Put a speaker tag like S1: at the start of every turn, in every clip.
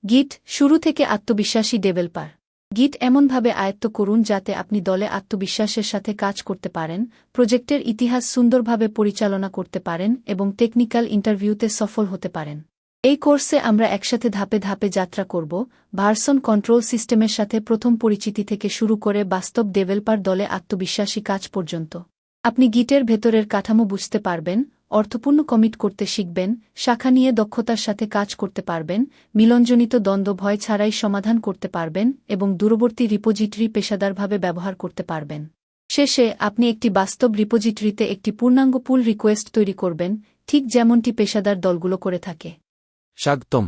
S1: গিট শুরু থেকে আত্মবিশ্বাসী ডেভেলপার। গিট এমনভাবে আয়ত্ত করুন যাতে আপনি দলে আত্মবিশ্বাসের সাথে কাজ করতে পারেন, প্রজেক্টের ইতিহাস সুন্দরভাবে পরিচালনা করতে পারেন এবং টেকনিক্যাল ইন্টারভিউতে সফল হতে পারেন। এই কোর্সে আমরা একসাথে ধাপে ধাপে যাত্রা করব, ভার্সন কন্ট্রোল সিস্টেমের সাথে প্রথম পরিচিতি থেকে শুরু করে বাস্তব ডেভেলপার দলে আত্মবিশ্বাসী কাজ পর্যন্ত। আপনি গিটের ভেতরের কাঠামো বুঝতে পারবেন, অর্থপূর্ণ কমিট করতে শিখবেন, শাখা নিয়ে দক্ষতার সাথে কাজ করতে পারবেন, মিলনজনিত দ্বন্দ্ব ভয় ছাড়াই সমাধান করতে পারবেন এবং দূরবর্তী রিপোজিটরি পেশাদারভাবে ব্যবহার করতে পারবেন। শেষে আপনি একটি বাস্তব রিপোজিটরিতে একটি পূর্ণাঙ্গ পুল রিকোয়েস্ট তৈরি করবেন, ঠিক যেমনটি পেশাদার দলগুলো করে থাকে।
S2: স্বাগতম।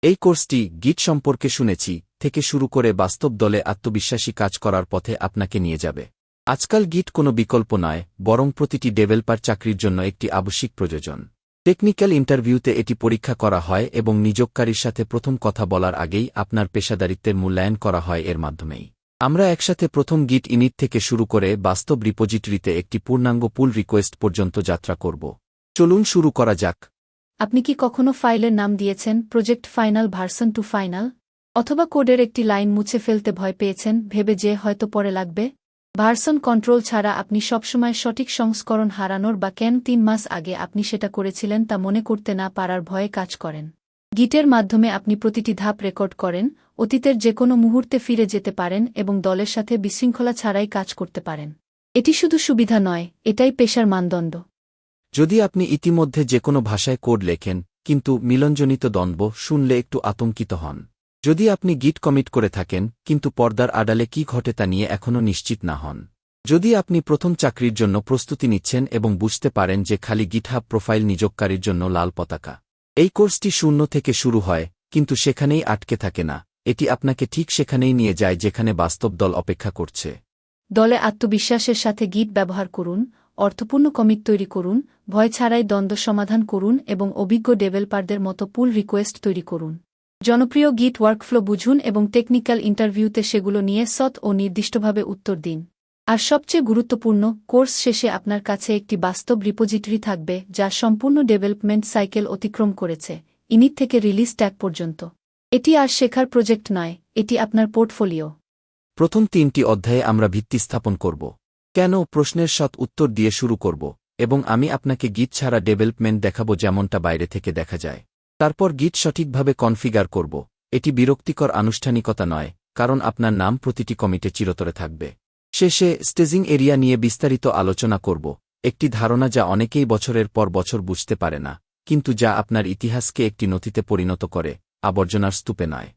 S2: এই কোর্সটি গিট সম্পর্কে শুনেছি থেকে শুরু করে বাস্তব দলে আত্মবিশ্বাসী কাজ করার পথে আপনাকে নিয়ে যাবে। আজকাল গিট কোনো বিকল্প নয়, বরং প্রতিটি ডেভেলপার চাকরির জন্য একটি আবশ্যিক প্রয়োজন। টেকনিক্যাল ইন্টারভিউতে এটি পরীক্ষা করা হয় এবং নিয়োগকারীর সাথে প্রথম কথা বলার আগেই আপনার পেশাদারিত্বের মূল্যায়ন করা হয় এর মাধ্যমেই। আমরা একসাথে প্রথম গিট ইনিট থেকে শুরু করে বাস্তব রিপোজিটরিতে একটি পূর্ণাঙ্গ পুল রিকোয়েস্ট পর্যন্ত যাত্রা করব। চলুন শুরু করা যাক।
S1: আপনি কি কখনো ফাইলের নাম দিয়েছেন প্রজেক্ট ফাইনাল ভার্সন 2 ফাইনাল? অথবা কোডের একটি লাইন মুছে ফেলতে ভয় পেয়েছেন, ভেবে যে হয়তো পরে লাগবে? ভার্সন কন্ট্রোল ছাড়া আপনি সবসময় সঠিক সংস্করণ হারানোর বা কেন 3 মাস আগে আপনি সেটা করেছিলেন তা মনে করতে না পারার ভয়ে কাজ করেন। গিটের মাধ্যমে আপনি প্রতিটি ধাপ রেকর্ড করেন, অতীতের যে কোনো মুহূর্তে ফিরে যেতে পারেন এবং দলের সাথে বিশৃঙ্খলা ছাড়াই কাজ করতে পারেন। এটি শুধু সুবিধা নয়, এটাই পেশার মানদণ্ড।
S2: যদি আপনি ইতিমধ্যে যে কোনো ভাষায় কোড লেখেন কিন্তু মিলনজনিত দ্বন্দ্ব শুনলে একটু আতঙ্কিত হন। যদি আপনি গিট কমিট করে থাকেন কিন্তু পর্দার আড়ালে কি ঘটে তা নিয়ে এখনও নিশ্চিত না হন। যদি আপনি প্রথম চাকরির জন্য প্রস্তুতি নিচ্ছেন এবং বুঝতে পারেন যে খালি গিটহাব প্রোফাইল নিয়োগকারীর জন্য লাল পতাকা। এই কোর্সটি শূন্য থেকে শুরু হয়, কিন্তু সেখানেই আটকে থাকে না, এটি আপনাকে ঠিক সেখানেই নিয়ে যায় যেখানে বাস্তব দল অপেক্ষা করছে।
S1: দলে আত্মবিশ্বাসের সাথে গিট ব্যবহার করুন, অর্থপূর্ণ কমিট তৈরি করুন, ভয় ছাড়াই দ্বন্দ্ব সমাধান করুন এবং অভিজ্ঞ ডেভেলপারদের মতো পুল রিকোয়েস্ট তৈরি করুন। জনপ্রিয় গিট ওয়ার্কফ্লো বুঝুন এবং টেকনিক্যাল ইন্টারভিউতে সেগুলো নিয়ে সৎ ও নির্দিষ্টভাবে উত্তর দিন। আর সবচেয়ে গুরুত্বপূর্ণ, কোর্স শেষে আপনার কাছে একটি বাস্তব রিপোজিটরি থাকবে যা সম্পূর্ণ ডেভেলপমেন্ট সাইকেল অতিক্রম করেছে, ইনিট থেকে রিলিজ ট্যাগ পর্যন্ত। এটি আর শেখার প্রজেক্ট নয়, এটি আপনার পোর্টফোলিও।
S2: প্রথম 3টি অধ্যায়ে আমরা ভিত্তি স্থাপন করব। কেন প্রশ্নের সৎ উত্তর দিয়ে শুরু করব এবং আমি আপনাকে গিট ছাড়া ডেভেলপমেন্ট দেখাবো যেমনটা বাইরে থেকে দেখা যায়। তারপর গিট সঠিকভাবে কনফিগার করব। এটি বিরক্তিকর আনুষ্ঠানিকতা নয়, কারণ আপনার নাম প্রতিটি কমিটে চিরতরে থাকবে। শেষে স্টেজিং এরিয়া নিয়ে বিস্তারিত আলোচনা করব, একটি ধারণা যা অনেকেই বছরের পর বছর বুঝতে পারে না, কিন্তু যা আপনার ইতিহাসকে একটি নথিতে পরিণত করে, আবর্জনার স্তূপে নয়।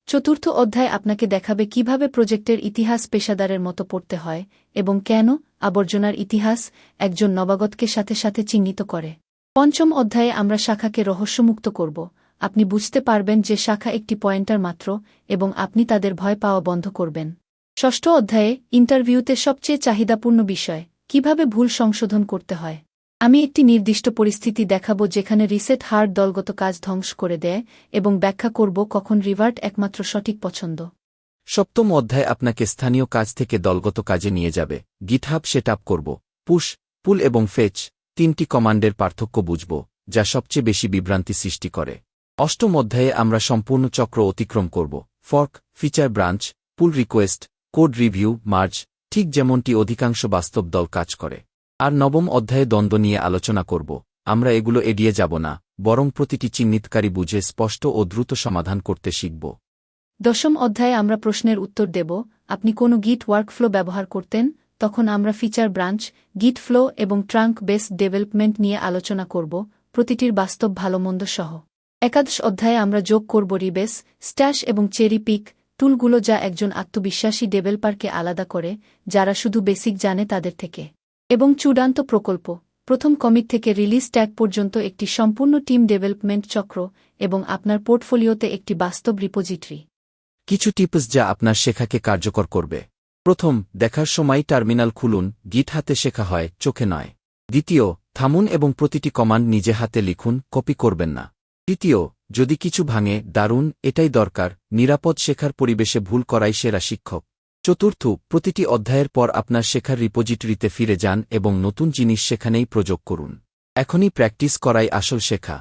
S1: চতুর্থ অধ্যায় আপনাকে দেখাবে কিভাবে প্রজেক্টের ইতিহাস পেশাদারের মতো পড়তে হয় এবং কেন আবর্জনার ইতিহাস একজন নবাগতকে সাথে সাথে চিহ্নিত করে। পঞ্চম অধ্যায়ে আমরা শাখাকে রহস্যমুক্ত করব, আপনি বুঝতে পারবেন যে শাখা একটি পয়েন্টার মাত্র এবং আপনি তাদের ভয় পাওয়া বন্ধ করবেন। ষষ্ঠ অধ্যায়ে ইন্টারভিউতে সবচেয়ে চাহিদাপূর্ণ বিষয়, কিভাবে ভুল সংশোধন করতে হয়। আমি একটি নির্দিষ্ট পরিস্থিতি দেখাবো যেখানে রিসেট হার্ড দলগত কাজ ধ্বংস করে দেয় এবং ব্যাখ্যা করব কখন রিভার্ট একমাত্র সঠিক পছন্দ।
S2: সপ্তম অধ্যায় আপনাকে স্থানীয় কাজ থেকে দলগত কাজে নিয়ে যাবে, গিটহাব সেট আপ করব, পুশ, পুল এবং ফেচ 3টি কমান্ডের পার্থক্য বুঝব, যা সবচেয়ে বেশি বিভ্রান্তি সৃষ্টি করে। অষ্টম অধ্যায়ে আমরা সম্পূর্ণ চক্র অতিক্রম করব, ফর্ক, ফিচার ব্রাঞ্চ, পুল রিকোয়েস্ট, কোড রিভিউ, মার্জ, ঠিক যেমনটি অধিকাংশ বাস্তব দল কাজ করে। আর নবম অধ্যায়ে দ্বন্দ্ব নিয়ে আলোচনা করব, আমরা এগুলো এড়িয়ে যাব না, বরং প্রতিটি চিহ্নিতকারী বুঝে স্পষ্ট ও দ্রুত সমাধান করতে শিখব।
S1: দশম অধ্যায়ে আমরা প্রশ্নের উত্তর দেব, আপনি কোনো গিট ওয়ার্কফ্লো ব্যবহার করতেন? তখন আমরা ফিচার ব্রাঞ্চ, গিট ফ্লো এবং ট্রাঙ্ক বেসড ডেভেলপমেন্ট নিয়ে আলোচনা করব, প্রতিটির বাস্তব ভালোমন্দ সহ। একাদশ অধ্যায়ে আমরা যোগ করব রিবেস, স্ট্যাশ এবং চেরি পিক টুলগুলো যা একজন আত্মবিশ্বাসী ডেভেলপারকে আলাদা করে, যারা শুধু বেসিক জানে তাদের থেকে। এবং চূড়ান্ত প্রকল্প, প্রথম কমিট থেকে রিলিজ ট্যাগ পর্যন্ত একটি সম্পূর্ণ টিম ডেভেলপমেন্ট চক্র এবং আপনার পোর্টফোলিওতে একটি বাস্তব রিপোজিটরি।
S2: কিছু টিপস যা আপনার শেখাকে কার্যকর করবে। প্রথম, দেখার সময় টার্মিনাল খুলুন, গিট হাতে শেখা হয়, চোখে নয়। দ্বিতীয়, থামুন এবং প্রতিটি কমান্ড নিজে হাতে লিখুন, কপি করবেন না। তৃতীয়, যদি কিছু ভাঙে, দারুণ, এটাই দরকার, নিরাপদ শেখার পরিবেশে ভুল করাই সেরা শিক্ষক। চতুর্থ, প্রতিটি অধ্যায়ের পর আপনার শেখার রিপোজিটরিতে ফিরে যান এবং নতুন জিনিস সেখানেই প্রয়োগ করুন। এখনই প্র্যাকটিস করাই আসল শেখা।